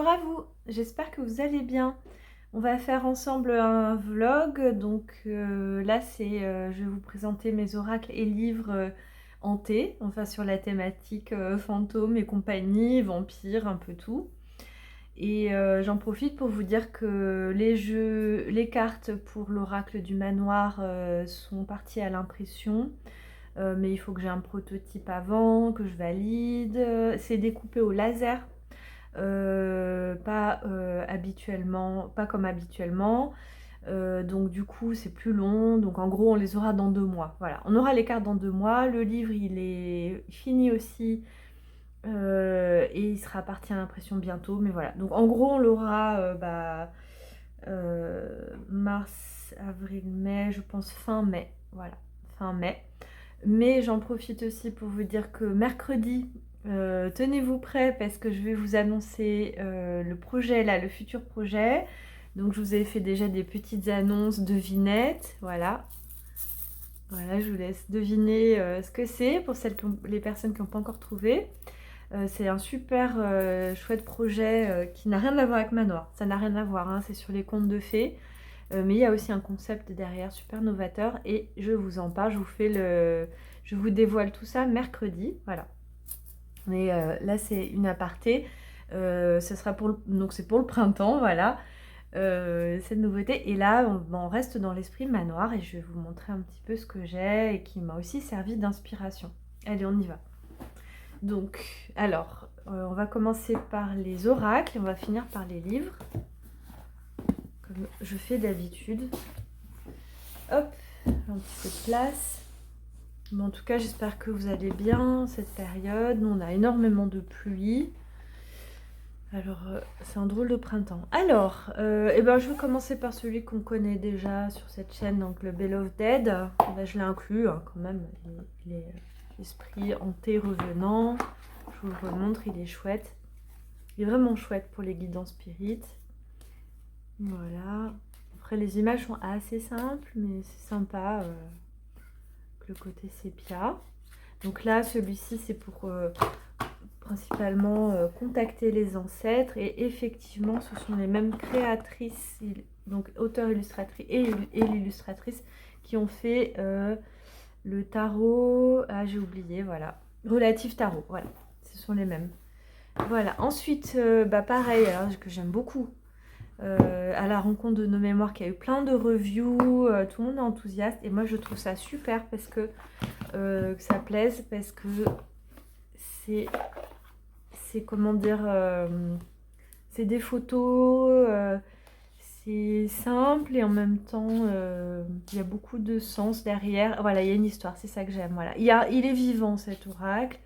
Bonjour à vous, j'espère que vous allez bien. On va faire ensemble un vlog, donc là je vais vous présenter mes oracles et livres hantés, enfin sur la thématique fantômes et compagnie, vampires, un peu tout. Et j'en profite pour vous dire que les cartes pour l'oracle du manoir sont parties à l'impression. Mais il faut que j'ai un prototype avant, que je valide. C'est découpé au laser. Pas comme habituellement. Donc du coup c'est plus long. Donc en gros on les aura dans 2 mois. Voilà, on aura les cartes dans 2 mois. Le livre il est fini aussi. Et il sera parti à l'impression bientôt. Mais voilà. Donc en gros on l'aura mars, avril, mai, je pense fin mai. Voilà, fin mai. Mais j'en profite aussi pour vous dire que mercredi, tenez-vous prêts parce que je vais vous annoncer le projet là, le futur projet. Donc je vous ai fait déjà des petites annonces, devinettes, voilà. Voilà, je vous laisse deviner ce que c'est pour les personnes qui n'ont pas encore trouvé. C'est un super chouette projet qui n'a rien à voir avec Manoir. Ça n'a rien à voir, hein, c'est sur les contes de fées. Mais il y a aussi un concept derrière super novateur et je vous en parle, je vous dévoile tout ça mercredi, voilà. Mais là c'est une aparté, ce sera donc c'est pour le printemps, voilà, cette nouveauté. Et là on reste dans l'esprit manoir et je vais vous montrer un petit peu ce que j'ai et qui m'a aussi servi d'inspiration. Allez, on y va. Donc, alors, on va commencer par les oracles et on va finir par les livres, comme je fais d'habitude. Hop, un petit peu de place. Mais en tout cas, j'espère que vous allez bien cette période. Nous, on a énormément de pluie. Alors, c'est un drôle de printemps. Alors, je vais commencer par celui qu'on connaît déjà sur cette chaîne, donc le Bell of Dead. Là, je l'ai inclus hein, quand même. Il est esprit hanté revenant. Je vous le montre, il est chouette. Il est vraiment chouette pour les guidants spirites. Voilà. Après, les images sont assez simples, mais c'est sympa. Le côté sépia. Donc là, celui-ci, c'est pour principalement contacter les ancêtres. Et effectivement, ce sont les mêmes créatrices, donc auteur-illustratrice et l'illustratrice, qui ont fait le tarot. Ah, j'ai oublié, voilà. Relatif tarot, voilà. Ce sont les mêmes. Voilà. Ensuite, pareil, alors, que j'aime beaucoup. À la rencontre de nos mémoires, qui a eu plein de reviews, tout le monde est enthousiaste et moi je trouve ça super parce que ça plaise, parce que c'est comment dire, c'est des photos, c'est simple et en même temps il y a beaucoup de sens derrière. Voilà, il y a une histoire, c'est ça que j'aime. Voilà, il est vivant cet oracle.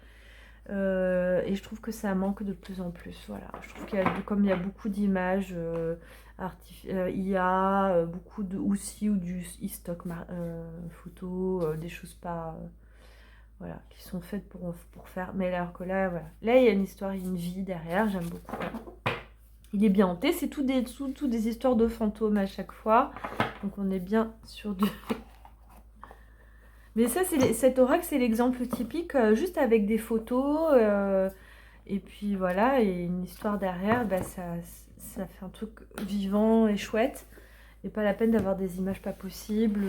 Et je trouve que ça manque de plus en plus. Voilà, je trouve comme il y a beaucoup d'images il y a beaucoup de aussi ou du e-stock photos, des choses pas voilà, qui sont faites pour faire. Mais alors que là, voilà, là il y a une histoire, il y a une vie derrière. J'aime beaucoup. Voilà. Il est bien hanté. C'est tout des histoires de fantômes à chaque fois. Donc on est bien sur du Mais ça, cet oracle, c'est l'exemple typique, juste avec des photos, et puis voilà, et une histoire derrière, ça fait un truc vivant et chouette, et pas la peine d'avoir des images pas possibles,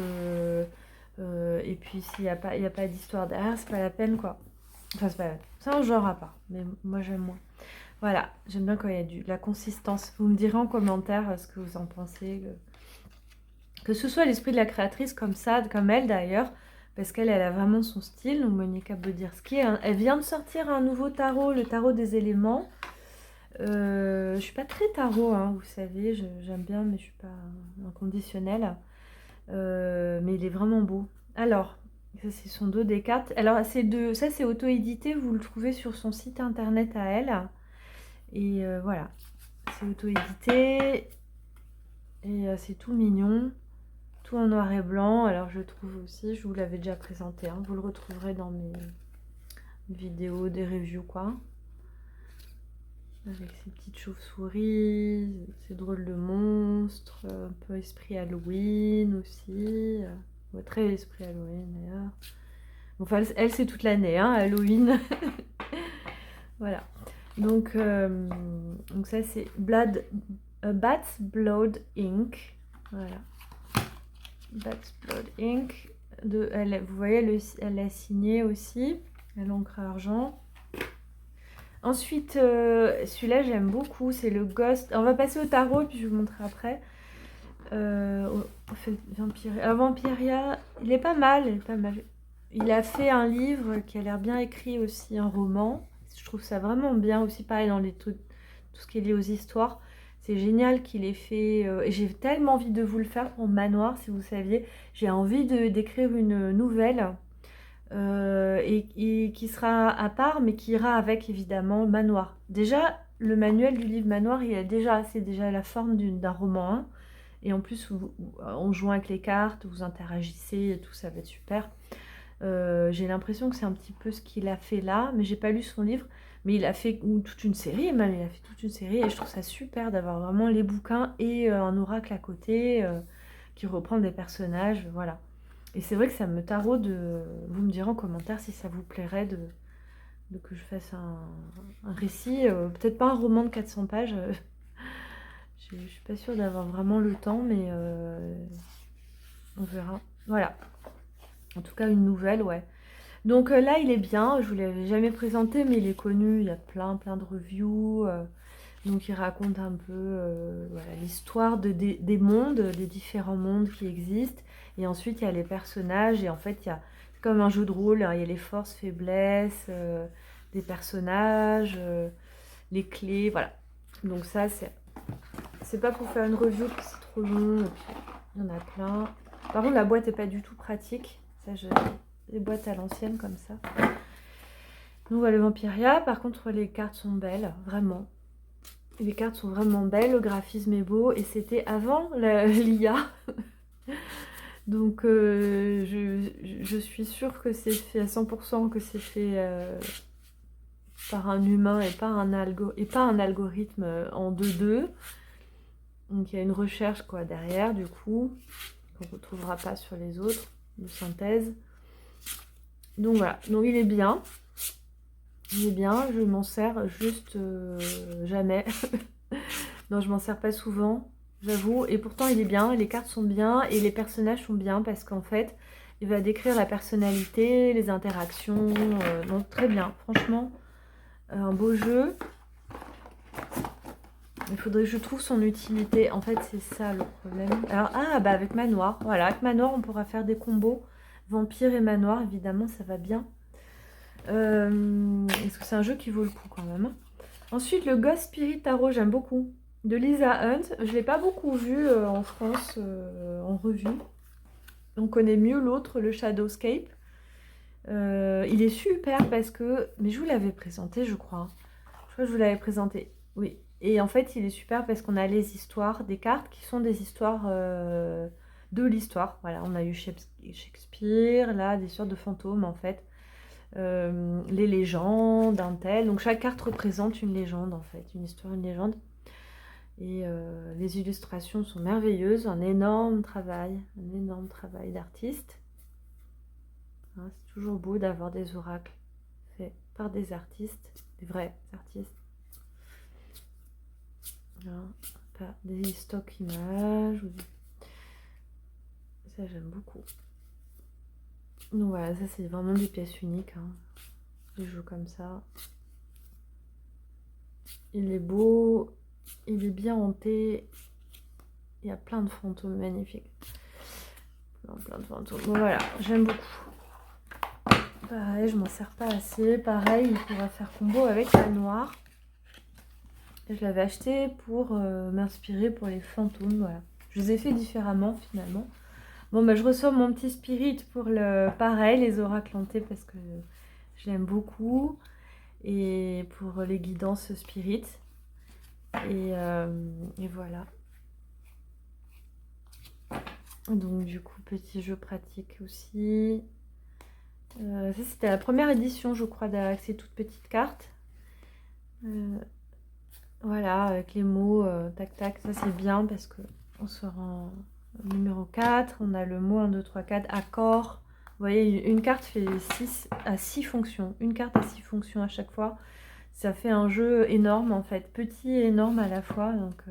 et puis s'il n'y a pas d'histoire derrière, c'est pas la peine, quoi. Enfin, c'est un genre à part, mais moi j'aime moins. Voilà, j'aime bien quand il y a la consistance. Vous me direz en commentaire ce que vous en pensez. Que ce soit l'esprit de la créatrice comme ça, comme elle d'ailleurs, parce qu'elle a vraiment son style, donc Monica Bodirski. Elle vient de sortir un nouveau tarot, le tarot des éléments. Je suis pas très tarot, hein, vous savez, j'aime bien, mais je suis pas inconditionnelle. Mais il est vraiment beau. Alors, ça c'est son dos des cartes. Alors, ça c'est auto-édité, vous le trouvez sur son site internet à elle. Et voilà, c'est auto-édité. Et c'est tout mignon. Tout en noir et blanc. Alors je trouve aussi, je vous l'avais déjà présenté, hein, vous le retrouverez dans mes vidéos, des reviews quoi. Avec ces petites chauves-souris, ces drôles de monstres, un peu esprit Halloween aussi. Très esprit Halloween d'ailleurs. Enfin, elle c'est toute l'année, hein, Halloween. Voilà. Donc ça c'est Bat's Blood Ink. Voilà. Bat's Blood Ink. Vous voyez, elle a signé aussi à l'encre à argent. Ensuite, celui-là j'aime beaucoup, c'est le Ghost. On va passer au tarot, puis je vous montrerai après. On fait Vampiria, il est pas mal, il a fait un livre qui a l'air bien écrit aussi, un roman. Je trouve ça vraiment bien aussi, pareil dans les trucs, tout ce qui est lié aux histoires. C'est génial qu'il ait fait. Et j'ai tellement envie de vous le faire pour Manoir, si vous saviez. J'ai envie d'écrire une nouvelle et qui sera à part, mais qui ira avec évidemment Manoir. Déjà, le manuel du livre Manoir, c'est déjà la forme d'un roman, hein. Et en plus, on joue avec les cartes, vous interagissez et tout, ça va être super. J'ai l'impression que c'est un petit peu ce qu'il a fait là, mais j'ai pas lu son livre. Mais il a fait toute une série, même il a fait toute une série, et je trouve ça super d'avoir vraiment les bouquins et un oracle à côté qui reprend des personnages, voilà. Et c'est vrai que ça me taraude vous me direz en commentaire si ça vous plairait que je fasse un récit, peut-être pas un roman de 400 pages. Je suis pas sûre d'avoir vraiment le temps, mais on verra. Voilà. En tout cas, une nouvelle, ouais. Donc là, il est bien. Je vous l'avais jamais présenté, mais il est connu. Il y a plein de reviews. Donc, il raconte un peu voilà, l'histoire des mondes, des différents mondes qui existent. Et ensuite, il y a les personnages. Et en fait, il y a comme un jeu de rôle, hein. Il y a les forces, faiblesses des personnages, les clés, voilà. Donc ça, c'est pas pour faire une review, parce que c'est trop long. Et puis, il y en a plein. Par contre, la boîte est pas du tout pratique. Ça, les boîtes à l'ancienne comme ça. Donc voilà, le Vampiria. Par contre, les cartes sont belles, vraiment. Les cartes sont vraiment belles, le graphisme est beau. Et c'était avant l'IA. Donc je suis sûre que c'est fait à 100%, que c'est fait par un humain et pas un algorithme en 2D. Donc il y a une recherche quoi derrière du coup, qu'on ne retrouvera pas sur les autres, de synthèse. Donc voilà, donc il est bien. Il est bien, je m'en sers juste jamais. Non, je m'en sers pas souvent, j'avoue. Et pourtant il est bien, les cartes sont bien et les personnages sont bien parce qu'en fait, il va décrire la personnalité, les interactions. Donc très bien, franchement, un beau jeu. Il faudrait que je trouve son utilité. En fait, c'est ça le problème. Alors, bah avec Manoir. Voilà, avec Manoir, on pourra faire des combos. Vampire et Manoir, évidemment, ça va bien. Parce que c'est un jeu qui vaut le coup quand même. Ensuite, le Ghost Spirit Tarot, j'aime beaucoup. De Lisa Hunt. Je ne l'ai pas beaucoup vu en France en revue. On connaît mieux l'autre, le Shadowscape. Il est super parce que... Mais je vous l'avais présenté, je crois. Je crois que je vous l'avais présenté. Oui. Et en fait, il est super parce qu'on a les histoires, des cartes qui sont des histoires de l'histoire. Voilà, on a eu Shakespeare, là, des histoires de fantômes en fait. Les légendes, un tel. Donc chaque carte représente une légende en fait, une histoire, une légende. Et les illustrations sont merveilleuses, un énorme travail d'artiste. Hein, c'est toujours beau d'avoir des oracles faits par des artistes, des vrais artistes. Pas des stock images ça j'aime beaucoup. Donc voilà, ça c'est vraiment des pièces uniques, hein. Les jeux comme ça, il est beau, il est bien hanté, il y a plein de fantômes magnifiques, plein de fantômes. Bon voilà, j'aime beaucoup. Pareil, je m'en sers pas assez. Pareil, il pourra faire combo avec la noire. Je l'avais acheté pour m'inspirer pour les fantômes, voilà. Je les ai fait différemment finalement. Bon, bah, je reçois mon petit spirit pour pareil, les oracles hantés parce que je l'aime beaucoup. Et pour les guidances spirit. Et voilà. Donc du coup, petit jeu pratique aussi. Ça, c'était la première édition, je crois, avec ces toutes petites cartes. Voilà, avec les mots, tac tac, ça c'est bien parce que on se rend au numéro 4, on a le mot 1, 2, 3, 4, accord. Vous voyez, une carte fait 6 fonctions. Une carte a 6 fonctions à chaque fois. ça fait un jeu énorme en fait, petit et énorme à la fois. Donc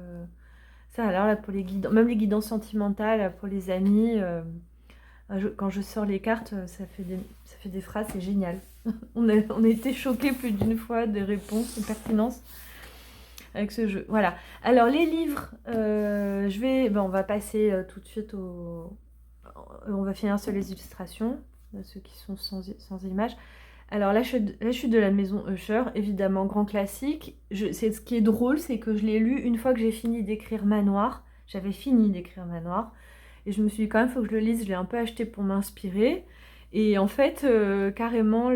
ça alors là pour les guidons, même les guidons sentimentales pour les amis, quand je sors les cartes, ça fait des phrases, c'est génial. On a été choqués plus d'une fois des réponses, de pertinence avec ce jeu. Voilà. Alors les livres, on va passer tout de suite on va finir sur les illustrations, ceux qui sont sans images. Alors la chute de la maison Usher, évidemment grand classique. Ce qui est drôle, c'est que je l'ai lu une fois que j'ai fini d'écrire Manoir. J'avais fini d'écrire Manoir. Et je me suis dit quand même, il faut que je le lise. Je l'ai un peu acheté pour m'inspirer. Et en fait, carrément,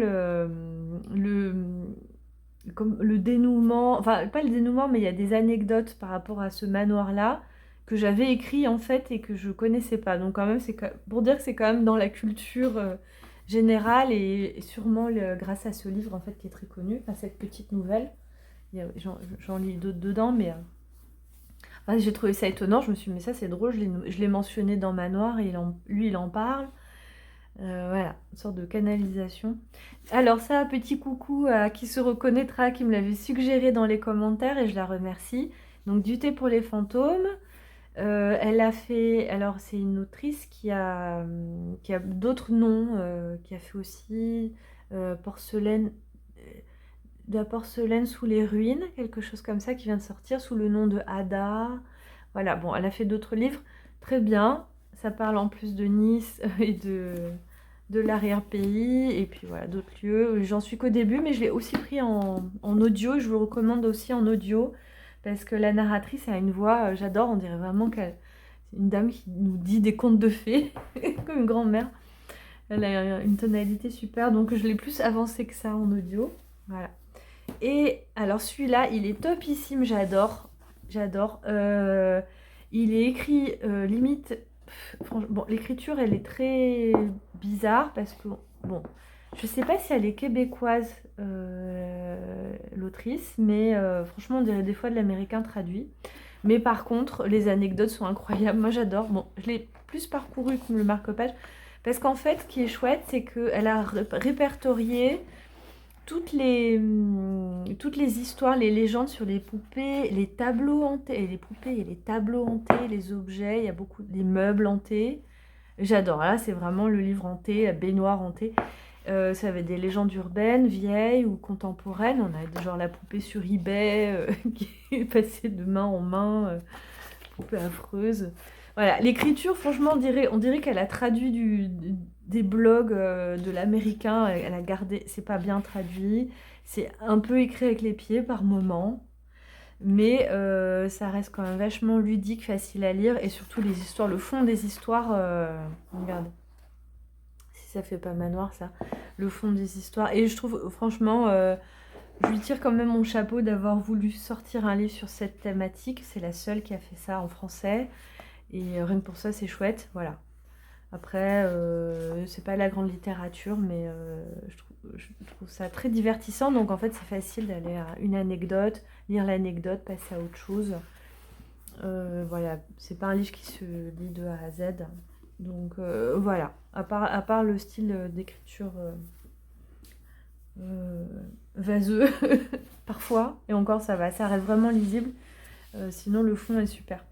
comme le dénouement, enfin pas le dénouement, mais il y a des anecdotes par rapport à ce manoir-là que j'avais écrit en fait et que je connaissais pas. Donc quand même, pour dire que c'est quand même dans la culture générale et sûrement grâce à ce livre en fait qui est très connu, enfin cette petite nouvelle. J'en lis d'autres dedans, mais enfin, j'ai trouvé ça étonnant. Je me suis dit, mais ça c'est drôle, je l'ai mentionné dans Manoir et lui il en parle. Voilà, une sorte de canalisation. Alors ça, petit coucou à qui se reconnaîtra, qui me l'avait suggéré dans les commentaires et je la remercie. Donc du thé pour les fantômes. Elle a fait, alors c'est une autrice qui a d'autres noms, qui a fait aussi porcelaine, de la porcelaine sous les ruines, quelque chose comme ça qui vient de sortir sous le nom de Ada. Voilà, bon, elle a fait d'autres livres, très bien. Ça parle en plus de Nice et de l'arrière-pays, et puis voilà, d'autres lieux. J'en suis qu'au début, mais je l'ai aussi pris en audio, et je vous le recommande aussi en audio, parce que la narratrice a une voix, j'adore, on dirait vraiment qu'elle... C'est une dame qui nous dit des contes de fées, comme une grand-mère. Elle a une tonalité super, donc je l'ai plus avancé que ça en audio. Voilà. Et alors celui-là, il est topissime, j'adore. J'adore. Il est écrit limite... Bon, l'écriture, elle est très bizarre parce que, bon, je sais pas si elle est québécoise, l'autrice, mais franchement, on dirait des fois de l'américain traduit. Mais par contre, les anecdotes sont incroyables. Moi, j'adore. Bon, je l'ai plus parcouru comme le marque-page parce qu'en fait, ce qui est chouette, c'est qu'elle a répertorié toutes les histoires, les légendes sur les poupées, les tableaux hantés, et les poupées et les tableaux hantés, les objets, il y a beaucoup des meubles hantés. J'adore, là c'est vraiment le livre hanté, la baignoire hantée. Ça avait des légendes urbaines, vieilles ou contemporaines. On a genre la poupée sur eBay qui est passée de main en main, poupée affreuse. Voilà, l'écriture, franchement, on dirait qu'elle a traduit des blogs de l'américain. Elle a gardé, c'est pas bien traduit. C'est un peu écrit avec les pieds par moments. Mais ça reste quand même vachement ludique, facile à lire. Et surtout, les histoires, le fond des histoires. Regarde, si ça fait pas manoir, ça. Le fond des histoires. Et je trouve, franchement, je lui tire quand même mon chapeau d'avoir voulu sortir un livre sur cette thématique. C'est la seule qui a fait ça en français. Et rien que pour ça, c'est chouette, voilà. Après, c'est pas la grande littérature, mais je trouve ça très divertissant. Donc en fait, c'est facile d'aller à une anecdote, lire l'anecdote, passer à autre chose. Voilà, c'est pas un livre qui se lit de A à Z. Donc voilà, à part le style d'écriture vaseux, parfois, et encore ça va, ça reste vraiment lisible. Sinon, le fond est super.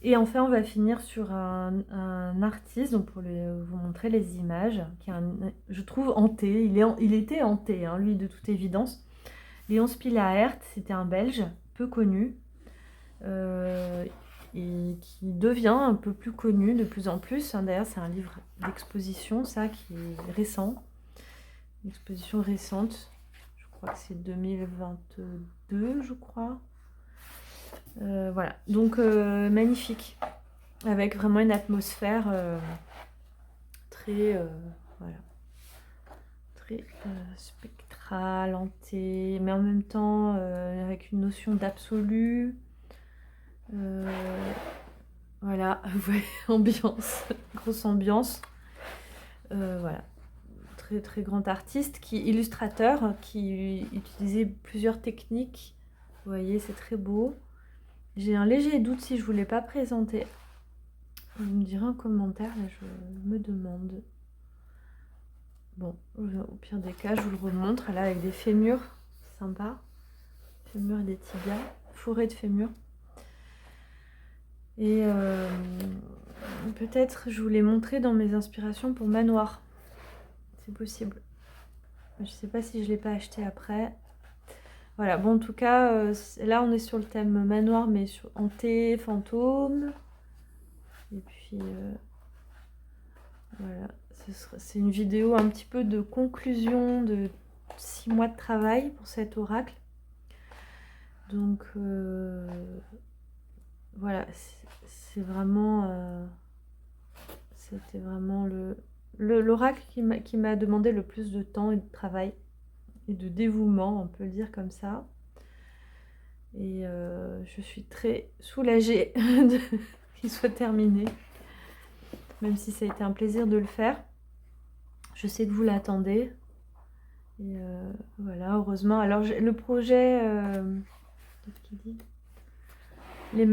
Et enfin, on va finir sur un artiste, donc pour vous montrer les images, qui est je trouve hanté. Il était hanté, hein, lui, de toute évidence. Léon Spilaert, c'était un Belge, peu connu, et qui devient un peu plus connu de plus en plus. D'ailleurs, c'est un livre d'exposition, ça, qui est récent. Une exposition récente. Je crois que c'est 2022, je crois. Voilà, donc magnifique, avec vraiment une atmosphère très, voilà, très spectrale, hantée, mais en même temps avec une notion d'absolu. Voilà, ouais, ambiance, grosse ambiance. Voilà, très très grand artiste, illustrateur, qui utilisait plusieurs techniques. Vous voyez, c'est très beau. J'ai un léger doute si je ne vous l'ai pas présenté. Vous me direz en commentaire, là, je me demande. Bon, au pire des cas, je vous le remontre, là, avec des fémurs, sympa. fémur et des tibias, forêt de fémur. Et peut-être je vous l'ai montré dans mes inspirations pour manoir. C'est possible. Je sais pas si je l'ai pas acheté après. Voilà, bon en tout cas, là on est sur le thème manoir, mais sur hanté, fantôme. Et puis voilà, c'est une vidéo un petit peu de conclusion de 6 mois de travail pour cet oracle. Donc voilà, c'est vraiment... c'était vraiment l'oracle qui m'a demandé le plus de temps et de travail et de dévouement, on peut le dire comme ça. Et je suis très soulagée qu'il soit terminé, même si ça a été un plaisir de le faire. Je sais que vous l'attendez. Et voilà, heureusement. Alors, le projet... qu'est-ce qu'il dit ? Les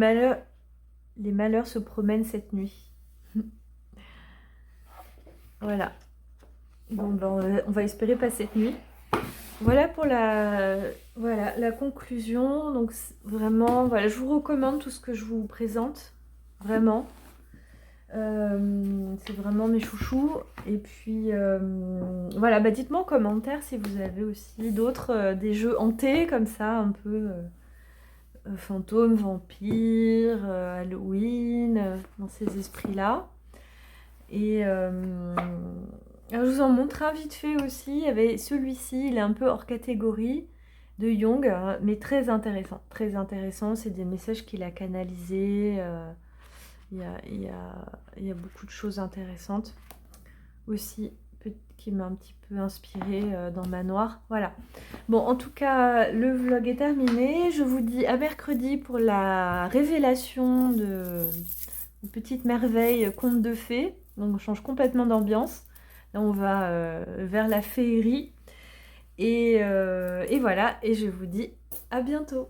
malheurs se promènent cette nuit. Voilà. Bon, ben, on va espérer pas cette nuit. Voilà pour la conclusion. Donc vraiment, voilà, je vous recommande tout ce que je vous présente. Vraiment. C'est vraiment mes chouchous. Et puis voilà, bah dites-moi en commentaire si vous avez aussi d'autres des jeux hantés comme ça, un peu fantômes, vampires, Halloween, dans ces esprits-là. Et alors je vous en montre un vite fait aussi. Il y avait celui-ci, il est un peu hors catégorie de Jung, mais très intéressant. Très intéressant, c'est des messages qu'il a canalisés. Il y a beaucoup de choses intéressantes aussi qui m'a un petit peu inspirée dans Manoir. Voilà. Bon, en tout cas, le vlog est terminé. Je vous dis à mercredi pour la révélation de une petite merveille conte de fées. Donc on change complètement d'ambiance. Là on va vers la féerie. Et voilà, et je vous dis à bientôt.